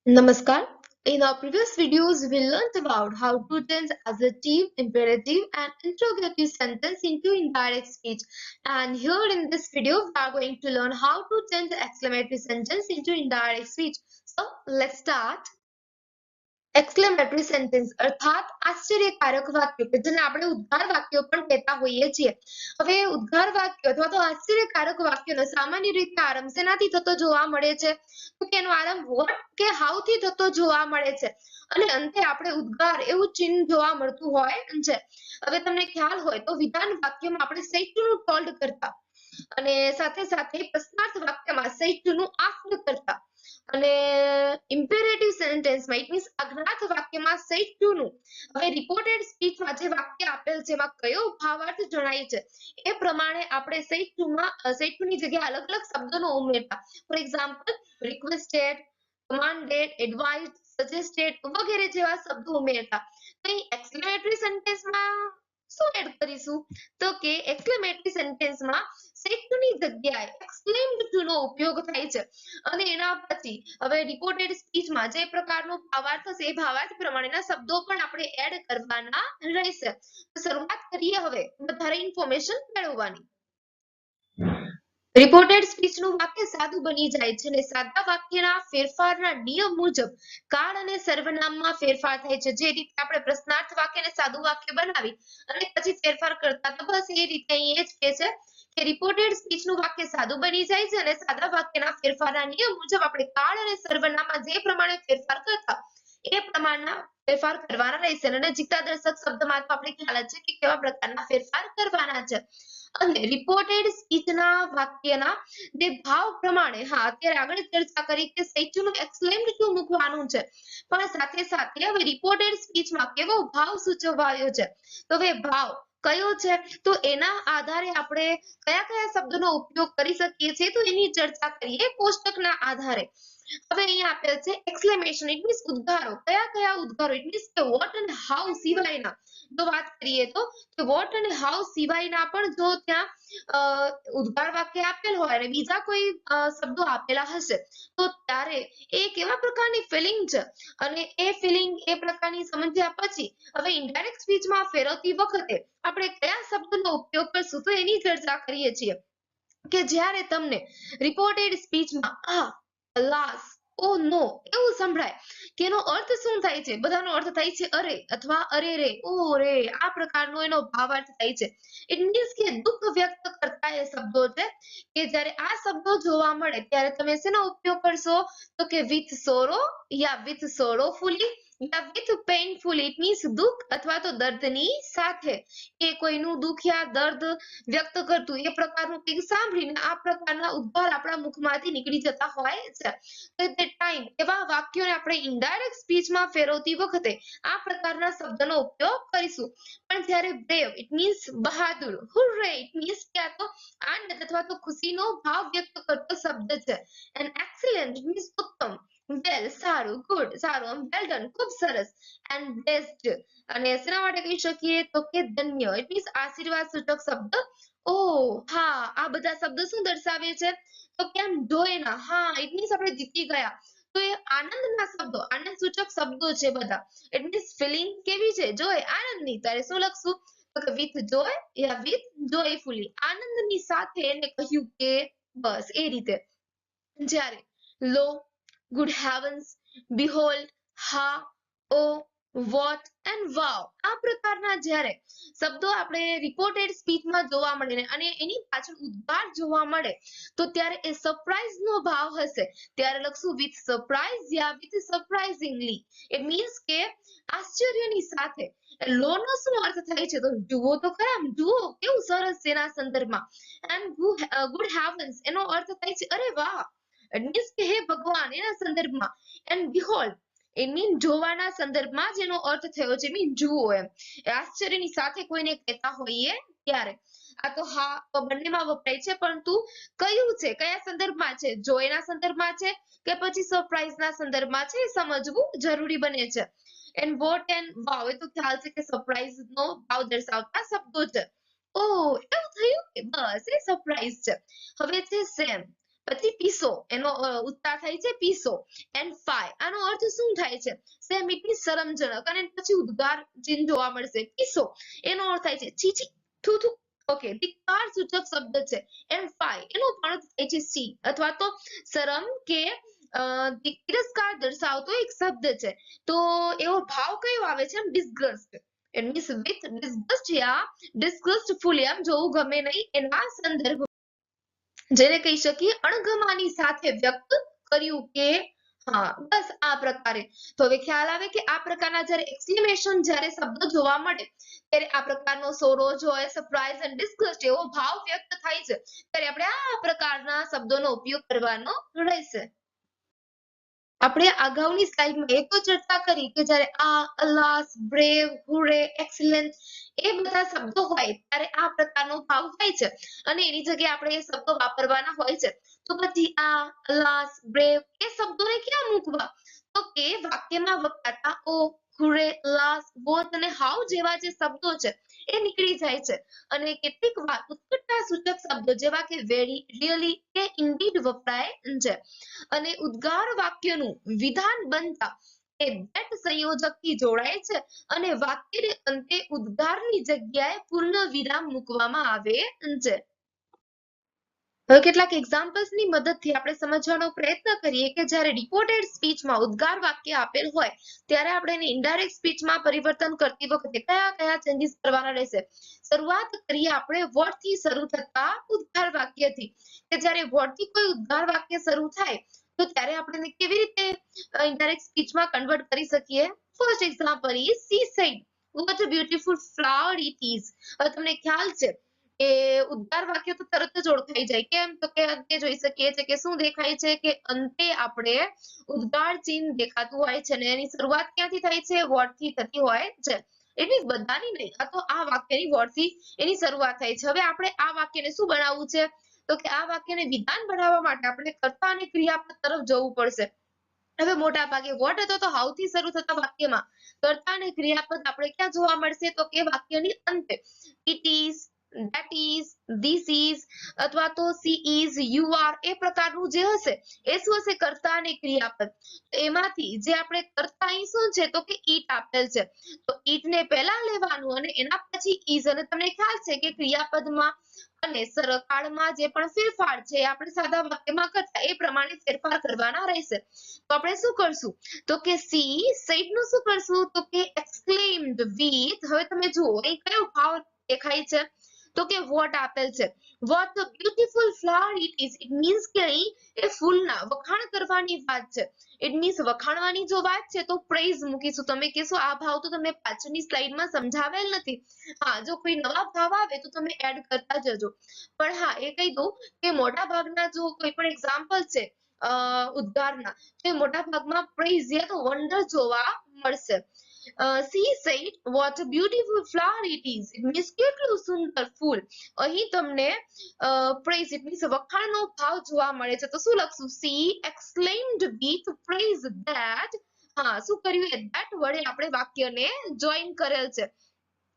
Namaskar. In our previous videos, we learned about how to change adjective, imperative, and interrogative sentence into indirect speech. And here in this video, we are going to learn how to change exclamatory sentence into indirect speech. So let's start. Exclamatory sentence અર્થાત આશ્ચર્યકારક વાક્યો કે જેને આપણે ઉદ્ગાર વાક્યો પણ કહેતા હોઈએ છીએ. હવે ઉદ્ગાર વાક્યો અથવા તો આશ્ચર્યકારક વાક્યોનો સામાન્ય રીતે આરંભ શેનાથી થતો જોવા મળે છે? તો કે એનો આરંભ વોટ કે હાઉ થી થતો જોવા મળે છે અને અંતે આપણે ઉદ્ગાર એવું ચિહ્ન જોવા મળતું હોય છે. હવે તમને ખ્યાલ હોય તો વિધાન વાક્યમાં આપણે say to નું told કરતા અને સાથે સાથે પ્રશ્નાર્થ વાક્યમાં say to નું asked કરતા અને ઇમ્પેરેટિવ સેન્ટેન્સમાં ઇટ મીન્સ અજ્ઞાત વાક્યમાં say to નું હવે રિપોર્ટેડ સ્પીચમાં જે વાક્ય આપેલ છે એમાં કયો ભાવાર્થ જણાય છે એ પ્રમાણે આપણે say to ની જગ્યાએ અલગ અલગ શબ્દોનો ઉમેરતા. For example requested, commanded, advised, suggested વગેરે જેવા શબ્દો ઉમેરતા. તો એક્સક્લેમેટરી સેન્ટેન્સમાં શું એડ કરીશું? તો કે એક્સક્લેમેટરી સેન્ટેન્સમાં say to ની જગ્યાએ exclaimed to નો ઉપયોગ થાય છે અને એના પછી હવે રિપોર્ટેડ સ્પીચમાં જે પ્રકારનો ભાવાર્થ હશે એ ભાવાર્થ પ્રમાણેના શબ્દો પણ આપણે એડ કરવાના રહેશે. તો શરૂઆત કરીએ હવે વધારે ઇન્ફોર્મેશન મેળવવાની. રિપોર્ટેડ સ્પીચનું વાક્ય સાદું બની જાય છે અને સાદા વાક્યના ફેરફારના નિયમ મુજબ કાળ અને સર્વનામમાં ફેરફાર થાય છે. જે રીતે આપણે પ્રશ્નાર્થ વાક્યને સાદું વાક્ય બનાવી અને પછી ફેરફાર કરતા તો બસ એ રીતે અહીં એ જ કહે છે કે રિપોર્ટેડ સ્પીચનું વાક્ય સાદું બની જાય છે અને સાદા વાક્યના ફેરફારના નિયમ મુજબ આપણે કાળ અને સર્વનામમાં જે પ્રમાણે ફેરફાર કરતા એ પ્રમાણના ફેરફાર કરવાના રહેશે. અને નજીકતા દર્શક શબ્દમાં તો આપણે ખ્યાલ જ છે કે કેવા પ્રકારના ફેરફાર કરવાના છે. અને રિપોર્ટેડ સ્પીચના વાક્યના જે ભાવ પ્રમાણે અત્યારે આગળ ચર્ચા કરી કે say to નું exclaimed to મૂકવાનું છે પણ સાથે સાથે હવે રિપોર્ટેડ સ્પીચમાં કેવો ભાવ સૂચવાયો છે તો હવે ભાવ કયો છે તો એના આધારે આપણે કયા કયા શબ્દોનો ઉપયોગ કરી શકીએ છીએ તો એની ચર્ચા કરીએ કોષ્ટકના આધારે. હવે અહીંયા આપેલ છે એક્સક્લેમેશન ઇટ મીન્સ ઉદ્ગારો. કયા કયા ઉદ્ગારો? ઇટ મીન્સ કે વોટ અને હાઉ સિવાયના જો વાત કરીએ તો વોટ અને હાઉ સિવાયના પણ જો ત્યાં ઉદ્ગાર વાક્ય આપેલ હોય અને બીજા કોઈ શબ્દો આપેલા હશે તો ત્યારે એ કેવા પ્રકારની ફિલિંગ છે અને એ ફિલિંગ એ પ્રકારની સમજ્યા પછી હવે ઇનડાયરેક્ટ સ્પીચમાં ફેરવતી વખતે આપણે કયા શબ્દનો ઉપયોગ કરશું તો એની ચર્ચા કરીએ છીએ કે જ્યારે તમને રિપોર્ટેડ સ્પીચમાં અલાસ, ઓ નો એવું સંભળાય કે એનો અર્થ શું થાય છે? બધાનો અર્થ થાય છે અરે અથવા અરે રે, ઓ રે, આ પ્રકારનો એનો ભાવાર્થ થાય છે. ઇટ મીન્સ કે દુઃખ વ્યક્ત કરતા એ શબ્દો છે કે જ્યારે આ શબ્દો જોવા મળે ત્યારે તમે શેનો ઉપયોગ કરશો તો કે વિથ સોરો યા વિથ સોરોફુલી યા વિથ પેઇનફુલી. ઇટ મીન્સ દુઃખ અથવા તો દર્દની સાથે કે કોઈનું દુઃખ યા દર્દ વ્યક્ત કરતું એ પ્રકારનું કંઈક સાંભળીને આ પ્રકારના ઉદ્ગાર આપણા મુખમાંથી નીકળી જતા હોય છે. તો તે ટાઈમ એવા વાક્યોને આપણે ઇનડાયરેક્ટ સ્પીચમાં ફેરવતી વખતે આ પ્રકારના શબ્દનો ઉપયોગ કરીશું. પણ જ્યારે બ્રેવ ઇટ મીન્સ બહાદુર, હુર્રે ઇટ મીન્સ કે આ તો આનંદ અથવા તો ખુશીનો ભાવ વ્યક્ત કરતો શબ્દ છે. એન્ડ એક્સેલન્ટ ઇટ મીન્સ ઉત્તમ, વેલ સારું, ગુડ સારું, વેલ ડન ખૂબ સરસ, એન્ડ બેસ્ટ અને શેના માટે કહી શકીએ તો કે ધન્ય ઇટ મીન્સ આશીર્વાદ સૂચક શબ્દ. ઓ હા, આ બધા શબ્દો શું દર્શાવે છે તો કેમ જોઈના ઇટ મીન્સ આપણે જીતી ગયા. તો એ આનંદના શબ્દો, આનંદ સૂચક શબ્દો છે બધા. ઇટ મીન્સ ફિલિંગ કેવી છે? જોય, આનંદની. ત્યારે શું લખશું તો કે વિથ જોય યા વિથ જોયફુલી, આનંદની સાથે એને કહ્યું કે બસ એ રીતે. જ્યારે લો, ગુડ હેવન્સ, બિહોલ્ડ, હા, ઓ, વોટ એન્ડ વાવ આ પ્રકારના જ્યારે શબ્દો આપણે રિપોર્ટેડ સ્પીચમાં જોવા મળે ને અને એની પાછળ ઉદ્ગાર જોવા મળે તો ત્યારે એ સરપ્રાઈઝ નો ભાવ હશે ત્યારે લખશું with surprise yeah with surprisingly. It means કે આશ્ચર્યની સાથે. લો નો શું અર્થ થાય છે તો જુઓ તો ખરા, જુઓ કેવું સરસ છે એના સંદર્ભમાં. એન્ડ ગુડ હેવન્સ એનો અર્થ થાય છે અરે વાહ, ઇટ મીન્સ કે હે ભગવાન એના સંદર્ભમાં. એન્ડ બિહોલ્ડ એ મીન જોવાના સંદર્ભમાં જેનો અર્થ થયો છે મીન જુઓ એમ. આશ્ચર્યની સાથે કોઈને કહેતા હોઈએ ત્યારે. આ તો હા તો બંનેમાં વપરાય છે પરંતુ કયું છે, કયા સંદર્ભમાં છે? જોયના સંદર્ભમાં છે કે પછી સરપ્રાઈઝ ના સંદર્ભમાં છે એ સમજવું જરૂરી બને છે. એન્ડ વોટ એન્ડ વાવ એ તો ખ્યાલ છે કે સરપ્રાઈઝ નો ભાવ દર્શાવતા શબ્દો છે. ઓ એવું થયું કે બસ એ સરપ્રાઈઝ છે. હવે છે સેમ. પછી પીસો એનો ઉચ્ચાર થાય છે પીસો એન્ડ ફાય આનો અર્થ શું થાય છે સેમ ઇટ મીન્સ શરમજનક અને પછી ઉદ્ગાર ચિહ્ન જોવા મળશે પીસો એનો અર્થ થાય છે છી છી થુ થુ ઓકે ધિક્કાર સૂચક શબ્દ છે એન્ડ ફાય એનો પણ અર્થ થાય છે સી અથવા તો શરમ કે તિરસ્કાર દર્શાવતો એક શબ્દ છે તો એવો ભાવ કયો આવે છે ડિસગસ્ટ ઇટ મીન્સ વિથ ડિસગસ્ટ યા ડિસગસ્ટફુલ એમ જોવું ગમે નહીં એના સંદર્ભ જેને કહી શકીએ અણગમાની સાથે વ્યક્ત કર્યું કે હા બસ આ પ્રકારે તો હવે ખ્યાલ આવે કે આ પ્રકારના જ્યારે એક્સક્લેમેશન જ્યારે શબ્દો જોવા મળે ત્યારે આ પ્રકારનો સોરો જોય સરપ્રાઈઝ અને ડિસ્ગસ્ટ એવો ભાવ વ્યક્ત થાય છે ત્યારે આપણે આ પ્રકારના શબ્દોનો ઉપયોગ કરવાનો રહેશે આપણે અગાઉની સ્લાઇડમાં એ તો ચર્ચા કરી કે જ્યારે આ અલાસ બ્રેવ હુરે એક્સલન્ટ એ બધા શબ્દો હોય ત્યારે આ પ્રકારનો ભાવ થાય છે અને એની જગ્યાએ આપણે એ શબ્દો વાપરવાના હોય છે તો પછી આ અલાસ બ્રેવ એ શબ્દોને ક્યાં મૂકવા તો કે વાક્યમાં વપરાતા ઓ હુરે લાસ બોથ અને હાઉ જેવા જે શબ્દો છે એ નીકળી જાય છે અને કેટલીક વાર ઉત્કટતા સૂચક શબ્દો જેવા કે વેરી રિયલી કે ઇન્ડીડ વપરાય છે અને ઉદ્ગાર વાક્યનું વિધાન બનતા એ that સંયોજકથી જોડાય છે અને વાક્યને અંતે ઉદ્ગારની જગ્યાએ પૂર્ણ વિરામ મૂકવામાં આવે છે હવે કેટલાક એક્ઝામ્પલ્સની મદદથી આપણે સમજવાનો પ્રયત્ન કરીએ કે જ્યારે રિપોર્ટેડ સ્પીચમાં ઉદ્ગાર વાક્ય આપેલ હોય ત્યારે આપણે એને ઇનડાયરેક્ટ સ્પીચમાં પરિવર્તન કરતી વખતે કયા કયા ચેન્જીસ કરવાના રહેશે શરૂઆત કરીએ આપણે વર્ડથી શરૂ થતા ઉદ્ગાર વાક્યથી કે જ્યારે વર્ડથી કોઈ ઉદ્ગાર વાક્ય શરૂ થાય તો ત્યારે આપણે કેવી રીતે ઇનડાયરેક્ટ સ્પીચમાં કન્વર્ટ કરી શકીએ first example is C said what a beautiful flower it is હવે તમને ખ્યાલ છે કે ઉદ્ગાર વાક્ય તો તરત જ ઓળખાઈ જાય કેમ તો કે અંતે જોઈ શકીએ છે કે શું દેખાય છે કે અંતે આપણે ઉદ્ગાર ચિહ્ન દેખાતું હોય છે ને એની શરૂઆત ક્યાંથી થાય છે વર્ડ થી થતી હોય છે એટલે બધાની નહીં આ તો આ વાક્યની વર્ડ થી એની શરૂઆત થાય છે હવે આપણે આ વાક્યને શું બનાવવું છે તો કે આ વાક્યને વિધાન બનાવવા માટે આપણે કર્તા અને ક્રિયાપદ તરફ જવું પડશે હવે મોટા ભાગે વોટ હતો તો હાઉ થી શરૂ થતા વાક્યમાં કર્તા અને ક્રિયાપદ આપણે ક્યાં જોવા મળશે તો કે વાક્યની અંતે it is that is this is અથવા તો she is you are એ પ્રકારનું જે હશે એ શું હશે કર્તા અને ક્રિયાપદ એમાંથી જે આપણે કર્તા અહીં શું છે તો કે ઈટ આપેલ છે તો ઈટ ને પહેલા લેવાનું અને એના પછી is અને તમને ખ્યાલ છે કે ક્રિયાપદમાં અને કાળમાં જે પણ ફેરફાર છે આપણે સાદા વાક્યમાં કરતા એ પ્રમાણે ફેરફાર કરવાના રહેશે તો આપણે શું કરશું તો કે સી સેડ નું શું કરશું તો કે એક્સક્લેમ્ડ વિથ હવે તમે જુઓ અહીં કયો ભાવ દેખાય છે તો કે વોટ આપેલ છે what a beautiful flower it is it means કે અહીં એ ફૂલના વખાણ કરવાની વાત છે ઇટ મીન્સ વખાણવાની જો વાત છે તો પ્રેઝ મૂકીશું તમે કહેશો આ ભાવ તો તમે પાછળની સ્લાઇડમાં સમજાવેલ નથી હા જો કોઈ નવા ભાવ આવે તો તમે એડ કરતા જજો પણ હા એ કહી દઉં કે મોટા ભાગના જો કોઈ પણ એક્ઝામ્પલ છે ઉદ્ગારના તો મોટા ભાગમાં પ્રેઝ યા તો વન્ડર જોવા મળશે she said what a beautiful flower it is it means કેટલું સુંદર ફૂલ અહીં તમને praise it means વખાણનો ભાવ જોવા મળે છે તો શું લખશું she exclaimed with praise that હા શું કર્યું that વડે આપણે વાક્યને જોઈન કરેલ છે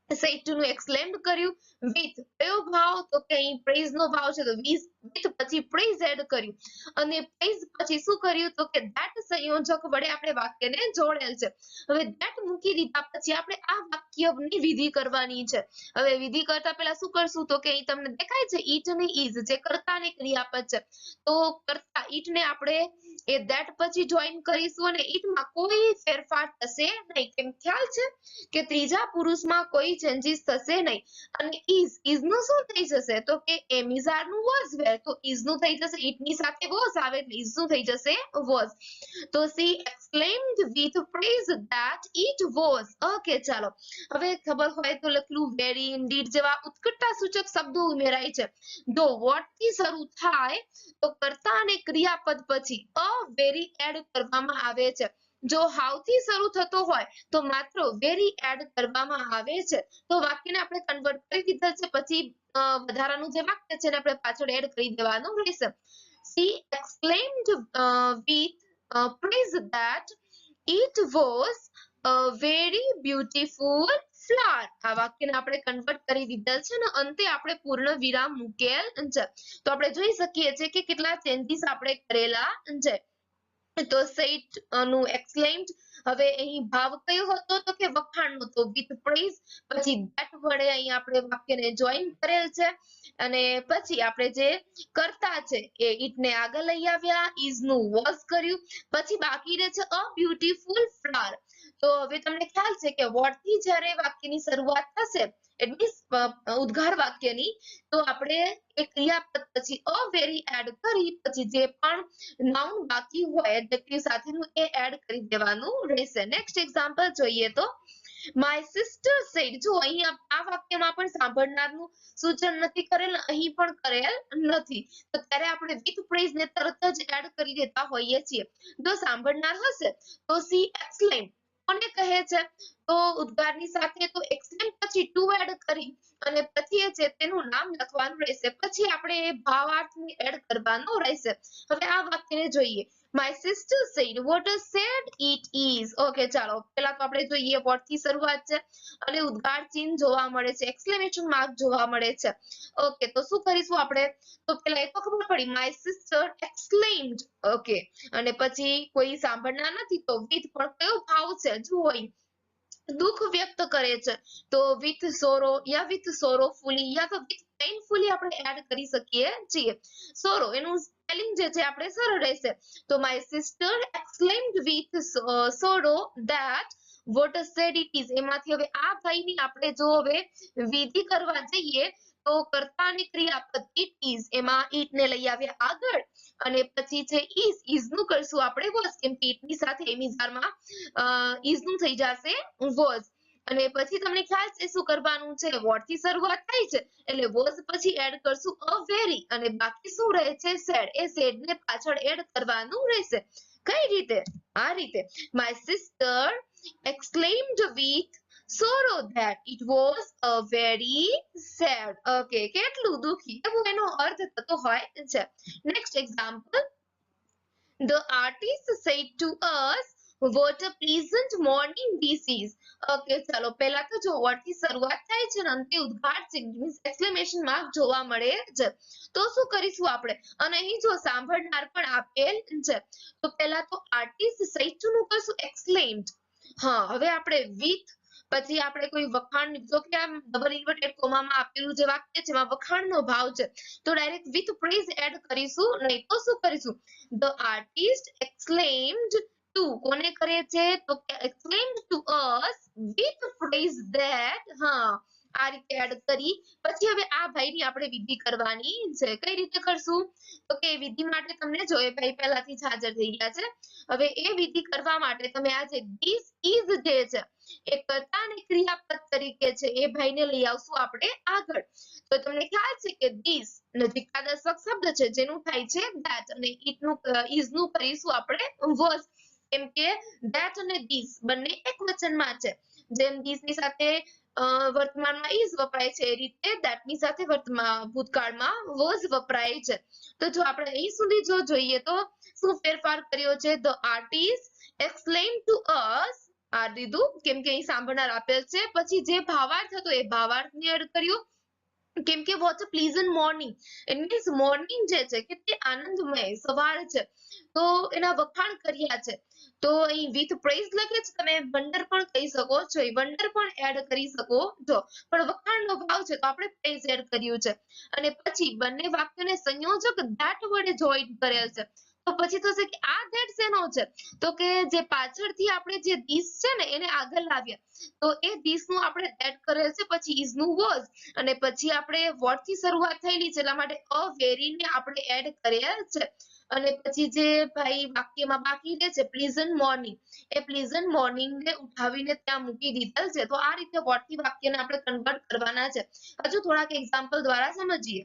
સેડ નું એક્સક્લેમ્ડ કર્યું વિથ કયો ભાવ તો કે અહીં પ્રેઝ નો ભાવ છે તો વિથ પછી પ્રેઝ એડ કર્યું અને પ્રેઝ પછી શું કર્યું તો કે that સંયોજક વડે આપણે વાક્યને જોડેલ છે હવે that મૂકી દીધા પછી આપણે આ વાક્યની વિધિ કરવાની છે હવે વિધિ કરતા પહેલા શું કરશું તો કે અહીં તમને દેખાય છે ઈટ અને ઇઝ જે કર્તા અને ક્રિયાપદ છે તો કર્તા ઈટ ને આપણે એ that પછી જોઈન કરીશું અને ઈટમાં કોઈ ફેરફાર થશે નહીં કેમ ખ્યાલ છે કે ત્રીજા પુરુષમાં કોઈ ચેન્જીસ થશે નહીં અને is નું શું થઈ જશે તો કે am is are નું was were તો is નું થઈ જશે it ની સાથે was આવે એટલે is નું થઈ જશે was તો she exclaimed with praise that it was okay ચાલો હવે ખબર હોય તો લખલું very indeed જેવા ઉત્કટતા સૂચક શબ્દો ઉમેરાય છે જો what થી શરૂ થાય તો કર્તા અને ક્રિયાપદ પછી a very એડ કરવામાં આવે છે જો હાઉ થી શરૂ થતો હોય તો માત્ર વેરી એડ કરવામાં આવે છે તો વાક્યને આપણે કન્વર્ટ કરી દીધા છે પછી વધારાનું જે વાક્ય છે એને આપણે પાછળ એડ કરી દેવાનું રહેશે she exclaimed with praise that it was very beautiful flower. આ વાક્યને આપણે કન્વર્ટ કરી દીધેલ છે ને અંતે આપણે પૂર્ણ વિરામ મૂકેલ છે. તો આપણે જોઈ શકીએ છીએ કે કેટલા ચેન્જીસ આપણે કરેલા છે. તો સેટ નું એક્સક્લેમ્ડ, હવે અહીં ભાવ કયો હતો તો કે વખાણનો, તો વિથ પ્રેઝ. પછી ધેટ વડે અહીં આપણે વાક્યને જોઈન કરેલ છે અને પછી આપણે જે કરતા છે એ ઇટ ને આગળ લઈ આવ્યા, ઇઝ નું વોઝ કર્યું, પછી બાકી રહે છે અ બ્યુટીફુલ ફ્લાવર. તો હવે તમને ખ્યાલ છે કે વોટ થી જ્યારે વાક્યની શરૂઆત થશે ઇટ મીન્સ ઉદ્ગાર વાક્યની, તો આપણે એક ક્રિયાપદ પછી અ વેરી એડ કરી પછી જે પણ નાઉન બાકી હોય એડજેક્ટિવ સાથેનું એ એડ કરી દેવાનું રહેશે. નેક્સ્ટ એક્ઝામ્પલ જોઈએ તો માય સિસ્ટર સેડ. જો અહીં આ વાક્યમાં પણ સાંભળનારનું સૂચન નથી કરેલ, અહીં પણ કરેલ નથી, તો ત્યારે આપણે વિથ પ્રેઝ ને તરત જ એડ કરી દેતા હોઈએ છીએ. જો સાંભળનાર હશે તો સી એક્સક્લેમ કોને કહે છે, તો ઉદ્ગારની સાથે તો એક્સક્લેમ પછી ટુ એડ કરી અને પછી એ છે તેનું નામ લખવાનું રહેશે, પછી આપણે એ ભાવાર્થને એડ કરવાનો રહેશે. હવે આ વાક્યને જોઈએ. My sister said what a sad it is. Okay, ચાલો પહેલા તો આપણે જોઈએ વોટ થી શરૂઆત છે અને ઉદ્ગાર ચિહ્ન જોવા મળે છે, એક્સક્લેમેશન માર્ક જોવા મળે છે. ઓકે, તો શું કરીશું આપણે, તો પહેલા એ તો ખબર પડી માય સિસ્ટર એક્સક્લેમ્ડ. ઓકે, અને પછી કોઈ સાંભળનાર નથી તો વિથ પણ કયો ભાવ છે જુઓ, અહીં દુઃખ વ્યક્ત કરે છે તો વિથ સોરો યા વિથ સોરોફુલી યા તો વિથ પેઇનફુલી આપણે એડ કરી શકીએ છીએ. સોરો એનું સ્પેલિંગ જે છે આપણે સરળ રહેશે, તો my sister exclaimed with sorrow that vote sad it is. એમાંથી હવે આ ભાઈની આપણે જો હવે વિધિ કરવા જઈએ તો કર્તા અને ક્રિયાપદ ઇટ ઇઝ, એમાં ઇટ ને લઈ આવ્યા આગળ અને પછી છે ઇઝ નું કરશું આપણે વોઝ, કેમ કે ઇટ ની સાથે એમિઝારમાં ઇઝ નું થઈ જશે વોઝ. અને પછી તમને ખ્યાલ છે શું કરવાનું છે, વોટ થી શરૂઆત થાય છે એટલે વોઝ પછી એડ કરશું અ વેરી અને બાકી શું રહે છે સેડ, એ સેડ ને પાછળ એડ કરવાનું રહેશે. કઈ રીતે, આ રીતે my sister exclaimed with sorrow that it was a very sad. Okay, કેટલું દુખી એવું એનો અર્થ થતો હોય છે. Next example, the artist said to us what a pleasant morning this is. Okay, ચાલો પહેલા તો જો what થી શરૂઆત થાય છે ને અંતે ઉદ્ગાર ચિહ્ન મીન્સ એક્સક્લેમેશન માર્ક જોવા મળે છે, તો શું કરીશું આપણે, અને અહીં જો સાંભળનાર પણ આપેલ છે તો પહેલા તો આર્ટિસ્ટ સેડ ટુ નું કરશું એક્સક્લેમ્ડ. હા, હવે આપણે વિથ પછી આપણે કોઈ વખાણ, જો કે આમ ડબલ ઇન્વર્ટેડ કોમામાં આપેલું જે વાક્ય છે એમાં વખાણનો ભાવ છે તો ડાયરેક્ટ વિથ પ્રેઝ એડ કરીશું નહીં, તો શું કરીશું, ધ આર્ટિસ્ટ એક્સક્લેમ્ડ ટુ, કોને કરે છે તો exclaimed two us with praise that. હા, આ રીતે એડ કરી પછી હવે આ ભાઈની આપણે વિધિ કરવાની છે. કઈ રીતે કરશું, તો કે વિધિ માટે તમને જો એ ભાઈ પહેલાથી જ હાજર થઈ ગયા છે. હવે એ વિધિ કરવા માટે તમે આ જે ધીસ ઇઝ જે છે એ કર્તા અને ક્રિયાપદ તરીકે છે એ ભાઈને લઈ આવશું આપણે આગળ. તો તમને ખ્યાલ છે કે ધીસ નજીકતાદર્શક શબ્દ છે જેનું થાય છે ધેટ અને ઇટ નું ઇઝ નું કરીશું આપણે વોઝ, કેમ કે ધેટ અને ધીસ બંને એક વચનમાં છે. જેમ ધીસ ની સાથે વર્તમાનમાં ઇઝ વપરાય છે એ રીતે ધેટ ની સાથે વર્તમાન ભૂતકાળમાં વોઝ વપરાય છે. તો જો આપણે અહીં સુધી જો જોઈએ તો શું ફેરફાર કર્યો છે, ધ આર્ટિસ્ટ એક્સક્લેમ્ડ ટુ અસ આ દીધું કેમ કે અહીં સાંભળનાર આપેલ છે, પછી જે ભાવાર્થ હતો એ ભાવાર્થને એડ કર્યું કેમ કે what a pleasant morning, it means morning જે છે કેટલી આનંદમય સવાર છે તો એના વખાણ કર્યા છે. તો અહીં વિથ પ્રેઝ લખે છે, તમે વંડર પણ કહી શકો છો, વંડર પણ એડ કરી શકો છો, પણ વખાણનો ભાવ છે તો આપણે પ્રેઝ એડ કર્યું છે. અને પછી બંને વાક્યને સંયોજક ધેટ વડે જોઈન કરેલ છે, તો પછી થશે કે આ ધેટ શેનો છે, તો કે જે પાછળથી આપણે જે ધીસ છે ને એને આગળ લાવ્યા તો એ ધીસ નું આપણે એડ કરેલ છે, પછી ઇઝ નું વોઝ અને પછી આપણે વોટ થી શરૂઆત થયેલી છે એટલા માટે અ વેરી ને આપણે એડ કરેલ છે. અને પછી જે ભાઈ વાક્યમાં બાકી રહે છે પ્લીઝન્ટ મોર્નિંગ, એ પ્લીઝન્ટ મોર્નિંગ ને ઉઠાવીને ત્યાં મૂકી દીધેલ છે. તો આ રીતે વોટ થી વાક્યને આપણે કન્વર્ટ કરવાના છે. હજુ થોડાક એક્ઝામ્પલ દ્વારા સમજીએ.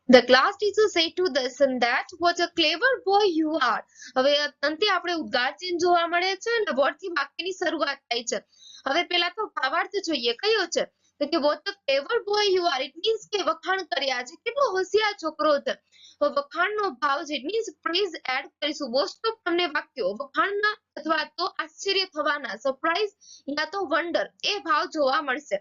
The class teacher said to the son that what a clever boy you are. હવે અંતે આપણે ઉદ્ગાર ચિહ્ન જોવા મળે છે અને વોટ થી વાક્યની શરૂઆત થાય છે. હવે પહેલા તો ભાવાર્થ જોઈએ કયો છે, તો કે what a clever boy you are, it means કે વખાણ કર્યા છે, કેટલો હોશિયાર છોકરો છે. તો વખાણનો ભાવ છે ઇટ મીન્સ પ્રેઝ એડ કરીશું. મોસ્ટ ઓફ તમને વાક્યો વખાણના અથવા તો આશ્ચર્ય થવાના, સરપ્રાઈઝ યા તો વન્ડર એ ભાવ જોવા મળશે.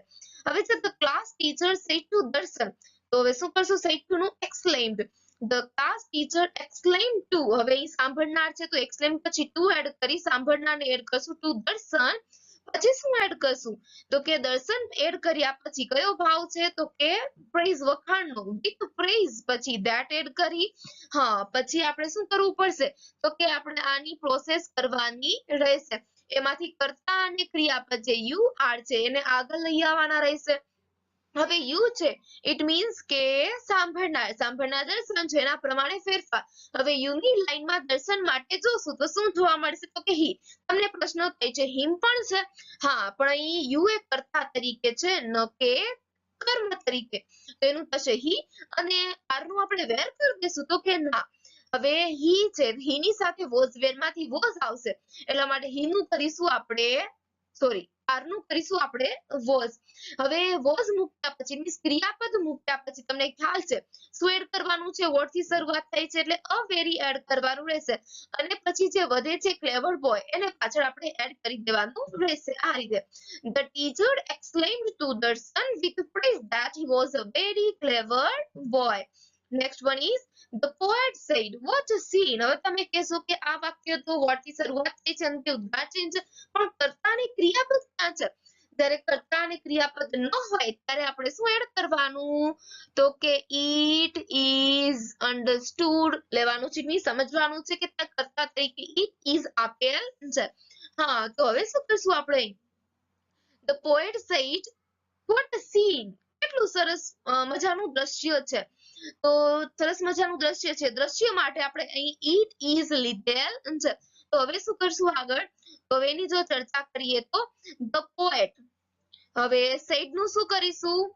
હવે છે the class teacher said to Darshan, તો હવે શું કરશું, સેડ ટુ નું exclaimed. The class teacher exclaimed to, હવે એ સાંભળનાર છે તો એક્સક્લેમ પછી ટુ એડ કરી સાંભળનારને એડ કરશું ટુ દર્શન. પછી શું એડ કરશું, તો કે દર્શન એડ કર્યા પછી કયો ભાવ છે, તો કે પ્રેઝ વખાણનો, વિથ પ્રેઝ પછી ધેટ એડ કરી. હા, પછી આપણે શું કરવું પડશે, તો કે આપણે આની પ્રોસેસ કરવાની રહેશે. એમાંથી કર્તા અને ક્રિયાપદ જે યુ આર છે એને આગળ લઈ આવવાના રહેશે. હવે યુ છે ઇટ મીન્સ કે સાંભળનાર દર્શન છે એના પ્રમાણે ફેરફાર. હવે યુ ની લાઈનમાં દર્શન માટે જોશું તો શું જોવા મળશે, તો કે હી. તમને પ્રશ્ન થાય છે હિમ પણ છે, હા પણ અહીં યુ એ કર્તા તરીકે છે ન કે કર્મ તરીકે, તો એનું થશે હી. અને આર નું આપણે વેર કરી દઈશું, તો કે ના. હવે હી છે, હી ની સાથે વોઝ વેર માંથી વોઝ આવશે, એટલા માટે હી નું કરીશું આપણે, સોરી આર નું કરીશું આપણે વોઝ. હવે વોઝ મૂક્યા પછી મીન્સ ક્રિયાપદ મૂક્યા પછી તમને ખ્યાલ છે શું એડ કરવાનું છે, વોટ થી શરૂઆત થાય છે એટલે અ વેરી એડ કરવાનું રહેશે. અને પછી જે વધે છે ક્લેવર બોય એને પાછળ આપણે એડ કરી દેવાનું રહેશે આ રીતે. ધ ટીચર એક્સપ્લેન્ડ ટુ દર્શન with praise that he was a very clever boy. Next one is the poet said what a scene. હવે તમે કહેશો કે આ વાક્ય તો વોટ થી શરૂઆત થઈ છે અને તે ઉદ્ગાર ચિહ્ન છે, પણ કર્તા અને ક્રિયાપદ ક્યાં છે? જ્યારે કર્તા અને ક્રિયાપદ ન હોય ત્યારે આપણે શું એડ કરવાનું, તો કે ઇટ ઇઝ અન્ડરસ્ટુડ લેવાનું છે, સમજવાનું છે કે ત્યાં કર્તા તરીકે ઇટ ઇઝ આપેલ છે. હા, તો હવે શું કરશું આપણે, the poet said what a scene. કેટલું સરસ મજાનું દ્રશ્ય છે. તો સરસ મજાનું દ્રશ્ય છે, દ્રશ્ય માટે આપણે અહીં ઇટ ઇઝ લીધેલ છે. તો હવે શું કરશું આગળ, તો એની જો ચર્ચા કરીએ તો ધ પોએટ, હવે સેડ નું શું કરીશું,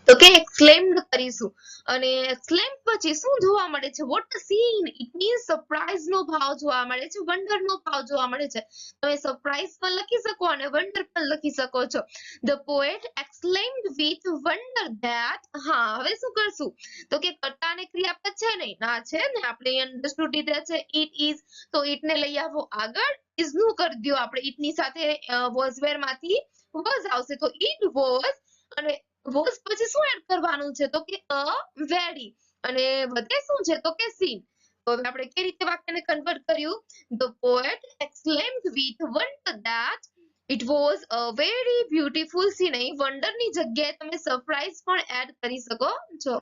તો કે એક્સક્લેમ્ડ કરીશું. અને એક્સક્લેમ્ડ પછી શું જોવા મળે છે, what a scene, it means surprise નો ભાવ જોવા મળે છે, વન્ડર નો ભાવ જોવા મળે છે. તમે સરપ્રાઈઝ પણ લખી શકો અને વન્ડર પણ લખી શકો છો. The poet exclaimed with wonder that, હા હવે શું કરશું, તો કે કર્તા અને ક્રિયાપદ છે ને, ના છે ને, આપણે અન્ડરસ્ટુડ લીધા છે ઇટ ઇઝ, તો ઇટ ને લઈ આવો આગળ, ઇઝ નું કરી દો આપણે, ઇટ ની સાથે વોઝ વેર માંથી વોઝ આવશે તો ઇટ વોઝ, અને વોઝ પછી શું એડ કરવાનું છે, તો કે અ વેરી, અને વધે શું છે, તો કે સીન. તો હવે આપણે કઈ રીતે વાક્યને કન્વર્ટ કર્યું, the poet exclaimed with wonder that it was a very beautiful scene. અહીં વન્ડર ની જગ્યાએ તમે સરપ્રાઈઝ પણ એડ કરી શકો છો.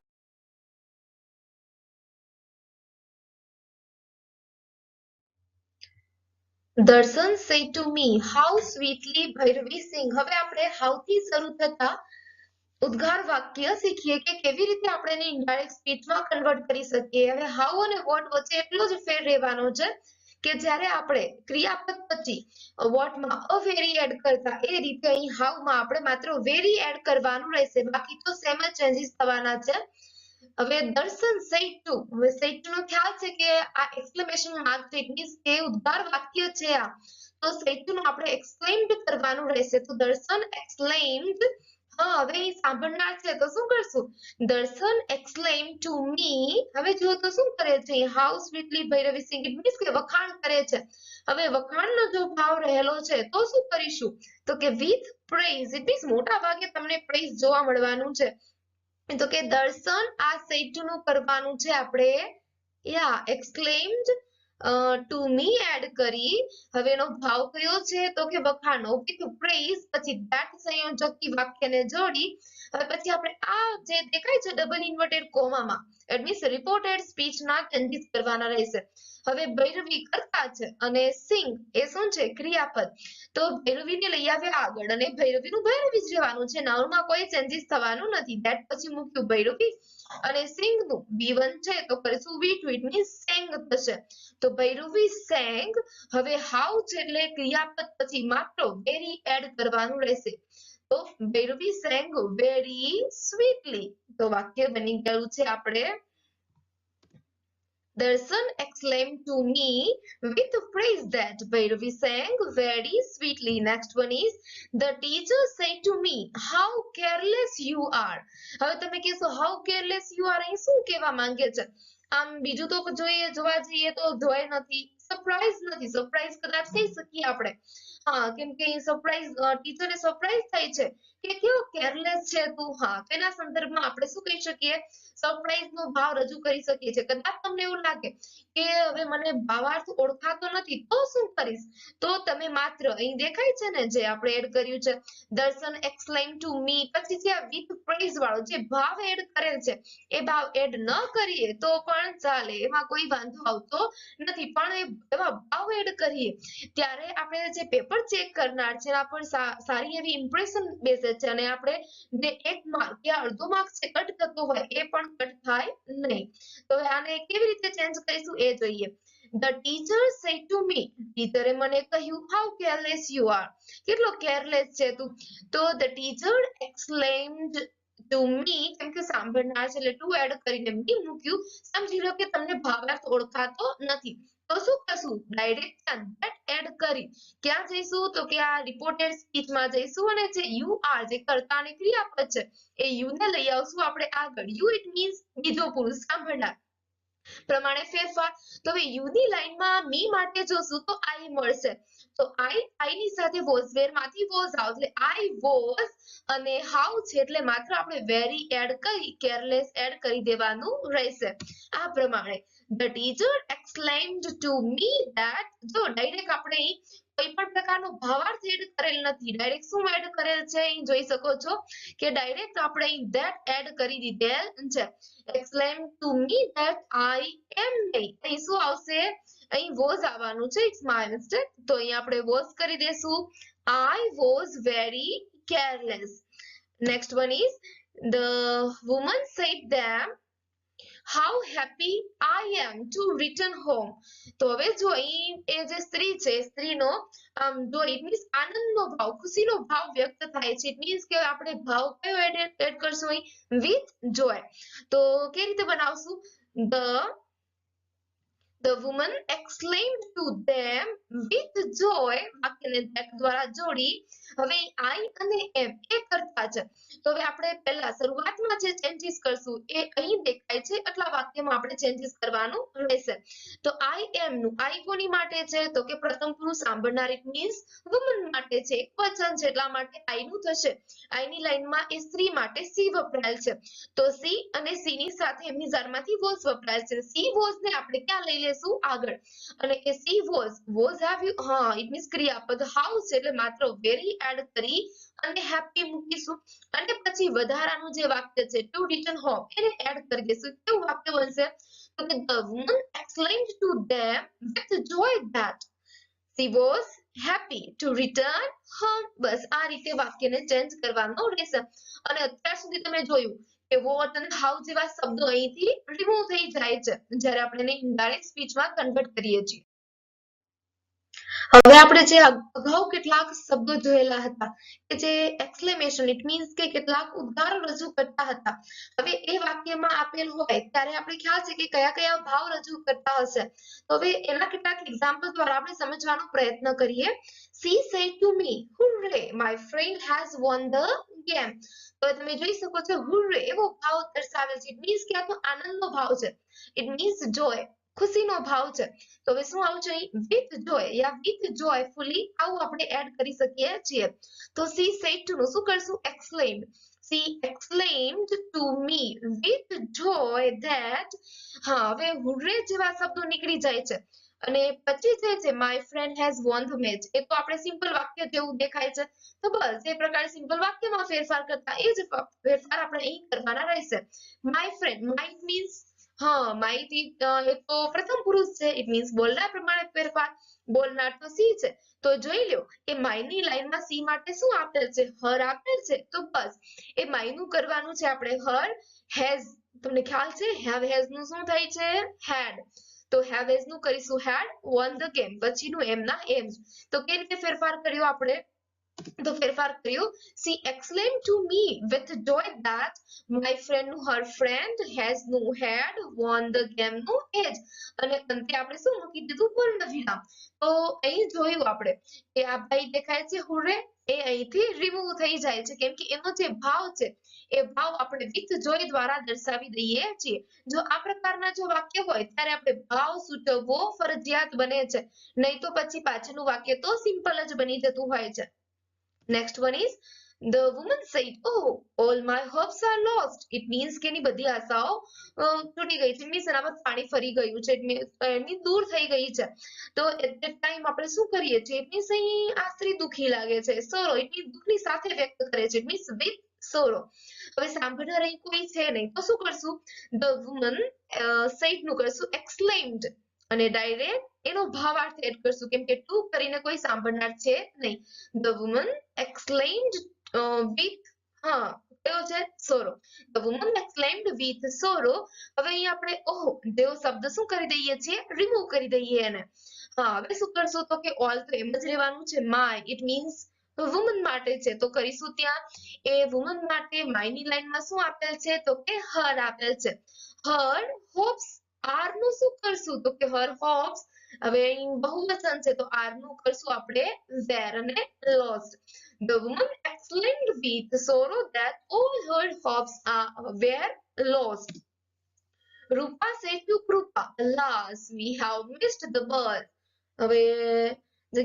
દર્શન said to me how sweetly Bhairavi સિંગ. હવે આપણે હાઉ થી શરૂ થતા ઉદ્ગાર વાક્ય શીખીએ કે કેવી રીતે આપણે એને ઇનડાયરેક્ટ સ્પીચમાં કન્વર્ટ કરી શકીએ. હવે હાઉ અને વોટ વચ્ચે એટલો જ ફેર રહેવાનો છે કે જ્યારે આપણે ક્રિયાપદ પછી વોટમાં અ વેરી એડ કરતા એ રીતે અહીં હાઉમાં આપણે માત્ર વેરી એડ કરવાનું રહેશે, બાકી તો સેમ જ ચેન્જીસ થવાના છે. હવે દર્શન સેડ ટુ, હવે સેડ ટુ નો ખ્યાલ છે કે આ એક્સક્લેમેશન માર્ક છે, ઇટ મીન્સ કે ઉદ્ગાર વાક્ય છે આ, તો સેડ ટુ નો આપણે એક્સક્લેમ્ડ કરવાનું રહેશે. તો દર્શન એક્સક્લેમ્ડ, હા હવે એ સાંભળનાર છે તો શું કરશું, દર્શન એક્સક્લેમ ટુ મી. હવે જો તો શું કરે છે, how sweetly Bhairavi sing, it means કે વખાણ કરે છે. હવે વખાણનો જો ભાવ રહેલો છે તો શું કરીશું, તો કે વિથ પ્રેઝ, ઇટ મીન્સ મોટા ભાગે તમને પ્રેઝ જોવા મળવાનું છે. તો કે દર્શન આ સેડ ટુ નું કરવાનું છે આપણે, યા એક્સક્લેમ્ડ ટુ મી એડ કરી. હવે એનો ભાવ કયો છે, તો કે વખાણનો, વિથ પ્રેઝ પછી ધેટ સંયોજકથી વાક્યને જોડી. હવે પછી આપણે આ જે દેખાય છે ડબલ ઇન્વર્ટેડ કોમામાં, ઇટ મીન્સ રિપોર્ટેડ સ્પીચના ચેન્જીસ કરવાના રહેશે. હવે ભૈરવી કર્તા છે અને સિંગ એ શું છે, ક્રિયાપદ. તો ભૈરવીને લઈ આવ્યા આગળ અને ભૈરવીનું ભૈરવી જ રહેવાનું છે, નાઉનમાં કોઈ ચેન્જીસ થવાનું નથી. ધેટ પછી મૂક્યું ભૈરવી, અને સિંગ નું V1 છે તો કરીશું V2, ઇટ મીન્સ સેંગ થશે. તો ભૈરવી સેંગ. હવે હાઉ છે એટલે ક્રિયાપદ પછી માત્ર વેરી એડ કરવાનું રહેશે. તો ભૈરવી સેંગ વેરી સ્વીટલી. તો વાક્ય બની ગયું છે આપણે, Darshan exclaimed to me with praise that Bhairavi sang very sweetly. Next one is the teacher said to me, how careless you are. હવે તમે કહેશો how careless you are અહીં શું કહેવા માંગે છે? આમ બીજું તો જોવા જઈએ તો જોય નથી, સરપ્રાઈઝ નથી, સરપ્રાઈઝ કદાચ કહી શકીએ આપણે. હા, કેમ કે સરપ્રાઈઝ ટીચરને સરપ્રાઈઝ થાય છે કે કેવો કેરલેસ છે તું. હા, તેના સંદર્ભમાં આપણે શું કહી શકીએ? સરપ્રાઈઝ નો ભાવ રજૂ કરી શકીએ છીએ. કદાચ તમને એવું લાગે કે હવે મને ભાવાર્થ ઓળખાતો નથી તો શું કરીશ? તો તમે માત્ર અહીં દેખાય છે ને જે આપણે એડ કર્યું છે દર્શન એક્સપ્લેન ટુ મી, પછી જે આ વિથ પ્રેઝ વાળો જે ભાવ એડ કરેલ છે એ ભાવ એડ ન કરીએ તો પણ ચાલે, એમાં કોઈ વાંધો આવતો નથી. પણ એવા ભાવ એડ કરીએ ત્યારે આપણે જે પેપર ચેક કરનાર છે એના પર સારી એવી ઇમ્પ્રેશન બેસે છે અને આપણે જે 1 માર્ક કે અડધો માર્ક છે કટ થતો હોય એ પણ કટ થાય નહીં. તો આને કેવી રીતે ચેન્જ કરીશું એ જોઈએ. The teacher said to me, ટીચરે મને કહ્યું how careless you are, કેટલો કેરલેસ છે તું. તો the teacher exclaimed to me, કેમ કે સાંભળનાર છે એટલે ટુ એડ કરીને મી મૂક્યું. સમજી લો કે તમને ભાવાર્થ ઓળખાતો નથી તો શું કરશું? ડાયરેક્ટ that એડ કરી ક્યાં જઈશું? તો કે આ રિપોર્ટેડ સ્પીચમાં જઈશું અને જે યુ આર જે કર્તા અને ક્રિયાપદ છે એ યુ ને લઈ આવશું આપણે આગળ. યુ ઇટ મીન્સ બીજો પુરુષ સાંભળનાર પ્રમાણે ફેરફાર. તો હવે યુ ની લાઈનમાં મી માટે જોશું તો આઈ મળશે. તો આઈ ની સાથે વોઝ વેરમાંથી વોઝ આવશે એટલે આઈ વોઝ અને હાઉ છે એટલે માત્ર આપણે વેરી એડ કરી કેરલેસ એડ કરી દેવાનું રહેશે. આ પ્રમાણે the teacher exclaimed to me that, જો ડાયરેક્ટ આપણે કોઈ પણ પ્રકારનો ભાવાર્થ એડ કરેલ નથી, ડાયરેક્ટ શું એડ કરેલ છે અહીં જોઈ શકો છો કે ડાયરેક્ટ આપણે અહીં that એડ કરી દીધેલ છે. exclaim to me that I am નહીં, અહીં શું આવશે? અહીં was આવવાનું છે. It's my mistake. તો અહીં આપણે was કરી દેશું. I was very careless. Next one is the woman said them how happy I am to return home. તો હવે જો અહીં એ જે સ્ત્રી છે સ્ત્રીનો જો ઇટ મીન્સ આનંદનો ભાવ, ખુશીનો ભાવ વ્યક્ત થાય છે. ઇટ મીન્સ કે આપણે ભાવ કયો એડ કરશું અહીં? with joy. તો કેવી રીતે બનાવશું? The woman exclaimed to them with joy, વાક્યને that દ્વારા જોડી. હવે I અને am એ કર્તા છે તો હવે આપણે પહેલા શરૂઆતમાં જે ચેન્જીસ કરશું એ અહીં દેખાય છે એટલા વાક્યમાં આપણે ચેન્જીસ કરવાનું રહેશે. તો I am નું I કોની માટે છે? તો કે પ્રથમ પુરુષ સાંભળનાર ઇટ મીન્સ વુમન માટે છે, એકવચન છે એટલા માટે I નું થશે. I ની લાઈનમાં એ સ્ત્રી માટે સી વપરાયેલ છે તો સી અને સી ની સાથે એમની જારમાંથી વોઝ વપરાયેલ છે. સી વોઝ ને આપણે ક્યાં લઈ લેશું? આગળ. અને એ સી વોઝ આવ્યું, હા ઇટ મીન્સ ક્રિયાપદ હાઉસ એટલે માત્ર વેરી એડ કરી અને હેપી મૂકીશું અને પછી વધારાનું જે વાક્ય છે ટુ રિટર્ન હોમ એને એડ કરી દઈશું. કેવું વાક્ય બનશે? તો કે the woman exclaimed to them with joy that she was happy to return home. બસ આ રીતે વાક્યને ચેન્જ કરવાનો રહેશે. અને અત્યાર સુધી તમે જોયું કે વોટ અને હાઉ જેવા શબ્દો અહીંથી રિમૂવ થઈ જાય છે જ્યારે આપણે એને ઇનડાયરેક્ટ સ્પીચમાં કન્વર્ટ કરીએ છીએ. હવે આપણે જે અગાઉ કેટલાક શબ્દો જોયેલા હતા કે જે એક્સક્લેમેશન ઇટ મીન્સ કે કેટલાક ઉદ્ગારો રજૂ કરતા હતા, હવે એ વાક્યમાં આપેલ હોય ત્યારે આપણે ખ્યાલ છે કે કયા કયા ભાવ રજૂ કરતા હશે. તો હવે એના કેટલાક એક્ઝામ્પલ દ્વારા આપણે સમજવાનો પ્રયત્ન કરીએ. She said to me, hooray, my friend has won the game. તો તમે જોઈ શકો છો hooray એવો ભાવ દર્શાવે છે. ઇટ મીન્સ કે આ તો આનંદનો ભાવ છે. ઇટ મીન્સ જોય, ખુશીનો ભાવ છે. તો હવે શું આવશે અહીં? with joy yeah with joyfully આવું આપણે એડ કરી શકીએ છીએ. તો she said to નું શું કરશું? exclaimed. She exclaimed to me with joy that, હા હવે hooray જેવા શબ્દો નીકળી જાય છે અને પછી જે છે my friend has won the match એ તો આપણે સિમ્પલ વાક્ય જેવું દેખાય છે. તો બસ એ પ્રકારે સિમ્પલ વાક્યમાં ફેરફાર કરતા એ જ ફેરફાર આપણે અહીં કરવાના રહેશે. my friend, my means હા માહિતી એ તો પ્રથમ પુરુષ છે ઇટ મીન્સ બોલનાર પ્રમાણે ફેરફાર. બોલનાર તો સી છે તો જોઈ લો એ માયની લાઈનમાં સી માટે શું આપેલ છે? હર આપેલ છે. તો બસ એ માયનું કરવાનું છે આપણે હર હેઝ. તમને ખ્યાલ છે હેવ હેઝ નું શું થાય છે? હેડ. તો હેવ હેઝ નું કરીશું હેડ વન ધ ગેમ, પછીનું એમના એમ. તો કઈ રીતે ફેરફાર કર્યો આપણે? તો ફેરફાર કર્યો. She exclaimed to me with joy that my friend, her friend had won the game નું એજ. અને અંતે આપણે શું મૂકી દીધું પૂર્ણ વિરામ. તો અહીં જોયું આપણે કે આ ભાઈ દેખાય છે હુરે, એ અહીંથી રિમૂવ થઈ જાય છે કેમ કે એનો જે ભાવ છે એ ભાવ આપણે વિથ જોય દ્વારા દર્શાવી દઈએ છીએ. જો આ પ્રકારના જો વાક્ય હોય ત્યારે આપણે ભાવ સૂચવવો ફરજિયાત બને છે, નહીં તો પછી પાછળનું વાક્ય તો સિમ્પલ જ બની જતું હોય છે. Next one is the woman said, "Oh, all my hopes are lost." It means કે એની બધી આશાઓ તૂટી ગઈ છે. મીન્સ એના પર પાણી ફરી ગયું છે. એની દૂર થઈ ગઈ છે. તો at that time આપણે શું કરીએ છીએ? It means અહીં આ સ્ત્રી દુખી લાગે છે. sorrow it means દુઃખની સાથે વ્યક્ત કરે છે. It means with sorrow. હવે સાંભળનાર અહીં કોઈ છે નહીં તો શું કરશું? The woman said નું કરશું exclaimed અને ડાયરેક્ટ એનો ભાવાર્થ એડ કરશું કેમ કે ટુ કરીને કોઈ સાંભળનાર છે નહીં. The woman exclaimed with કયો છે sorrow. The woman exclaimed with sorrow. હવે અહીં આપણે ઓહ તેવો શબ્દ શું કરી દઈએ છીએ? રિમૂવ કરી દઈએ એને. હવે શું કરશું તો કે all તો એમ જ રહેવાનું છે. my it means વુમન માટે છે તો કરીશું ત્યાં એ વુમન માટે માયની લાઈનમાં શું આપેલ છે તો કે હર આપેલ છે. હર હોપ્સ આર નું શું કરશું તો કે હર હોપ્સ. હવે અહીં બહુવચન છે તો આર નું કરશું આપણે વેર અને lost. The woman exclaimed with sorrow that all her hopes were lost. Rupa said to Krupa, "Alas, we have missed the bus." હવે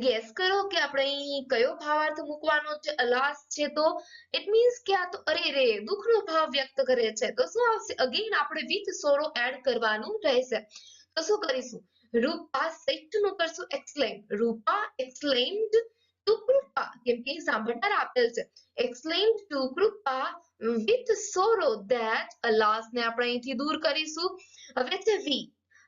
ગેસ કરો કે આપણે અહીં કયો ભાવાર્થ મૂકવાનો છે? અલાસ છે તો ઇટ મીન્સ કે આ તો અરે રે દુઃખનો ભાવ વ્યક્ત કરે છે તો શું આવશે? અગેન આપણે વિથ સોરો એડ કરવાનું રહેશે. તો શું કરીશું? રૂપા સેડ નું કરશું એક્સક્લેમ. રૂપા એક્સક્લેમ્ડ ટુ કૃપા કેમ કે સાંભળનાર આપેલ છે. Exclaimed to Kripa with sorrow that alas ને આપણે અહીંથી દૂર કરીશું. હવે છે વી.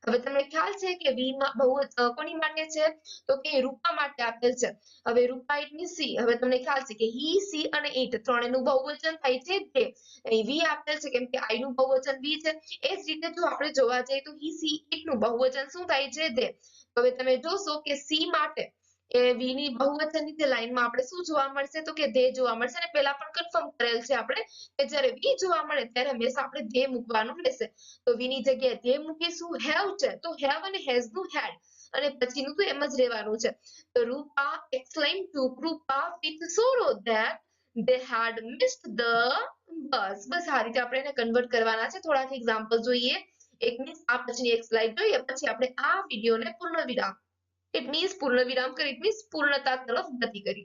હવે તમને ખ્યાલ છે કે વી માં બહુ કોની માટે છે તો કે રૂપા માટે આપેલ છે. હવે રૂપા ઇટ મીન્સ સી. હવે તમને ખ્યાલ છે કે હી સી અને ઇટ ત્રણેયનું બહુવચન થાય છે તે. અહીં વી આપેલ છે કેમ કે આઈ નું બહુવચન વી છે. એ જ રીતે જો આપણે જોવા જઈએ તો હી સી ઇટ નું બહુવચન શું થાય છે? તે. હવે તમે જોશો કે સી માટે એ વી ની બહુવચનની જે લાઈનમાં આપણે શું જોવા મળશે તો કે ધે જોવા મળશે. અને પહેલા પણ કન્ફર્મ કરેલ છે આપણે કે જ્યારે વી જોવા મળે ત્યારે હંમેશા આપણે ધે મૂકવાનું રહેશે. તો વી ની જગ્યાએ ધે મૂકીશું. હેવ છે તો હેવ અને હેઝ નું હેડ અને પછીનું તો એમ જ રહેવાનું છે. તો રૂપા exclaimed to Krupa with sorrow that they had missed the bus. બસ આ રીતે આપણે એને કન્વર્ટ કરવાના છે. થોડાક એક્ઝામ્પલ જોઈએ. એક મિનિટ આ પછીની એક સ્લાઇડ જોઈએ પછી આપણે આ વિડીયોને પૂર્ણ વિરામ ઇટ મીન્સ પૂર્ણ વિરામ કરી ઇટ મીન્સ પૂર્ણતા તરફ ગતિ કરી.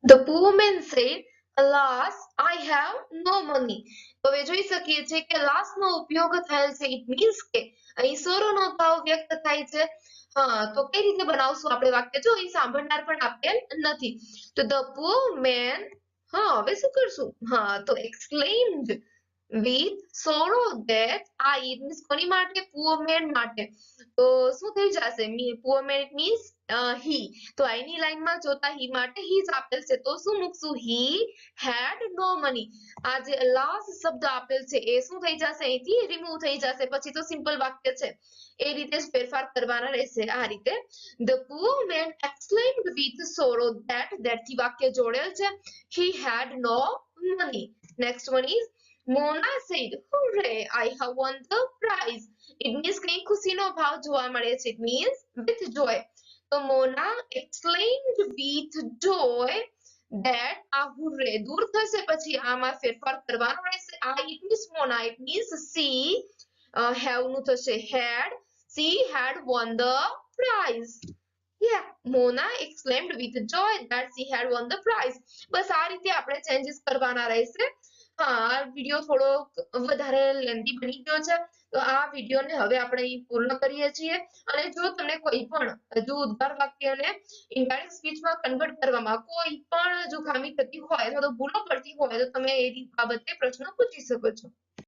The poor man said, "Alas, I have no money." તો હવે જોઈ શકીએ છીએ કે alas નો ઉપયોગ થયેલ છે. ઇટ મીન્સ કે અહીં સોરોનો ભાવ વ્યક્ત થાય છે. તો કઈ રીતે બનાવશું આપણે વાક્ય? જો અહીં સાંભળનાર પણ આપેલ નથી. તો the poor man હવે શું કરશું? તો exclaimed with sorrow that it means કોની માટે? poor man માટે. તો શું થઈ જશે? poor man it means he. તો આની લાઈનમાં જોતા he માટે he જ આપેલ છે તો શું મૂકશું? he had no money. આ જે last શબ્દ આપેલ છે એ શું થઈ જશે? અહીંથી રિમૂવ થઈ જશે. પછી તો સિમ્પલ વાક્ય છે. એ રીતે જ ફેરફાર કરવાના રહેશે. આ રીતે the poor man exclaimed with sorrow that થી વાક્ય જોડેલ છે. he had no money. Next one is Mona said, "Hooray, I have won the prize." It means કઈ ખુશીનો ભાવ જોવા મળે છે. It means with joy. તો Mona exclaimed with joy that hooray દૂર થશે પછી આમાં ફેરફાર કરવાનો રહેશે. it means Mona it means she have નું થશે had. She had won the prize. Yeah, Mona exclaimed with joy that she had won the prize. બસ આ રીતે આપણે ચેન્જીસ કરવાના રહેશે. આ વિડીયો થોડો વધારે લેન્ધી બની ગયો છે તો આ વિડીયોને હવે આપણે અહીં પૂર્ણ કરીએ છીએ. અને જો તમને કોઈ પણ હજુ ઉદ્ધાર વાક્યને ઇનડાયરેક્ટ સ્પીચમાં કન્વર્ટ કરવામાં કોઈ પણ જો ખામી થતી હોય અથવા તો ભૂલો પડતી હોય તો તમે એ બાબતે પ્રશ્ન પૂછી શકો છો.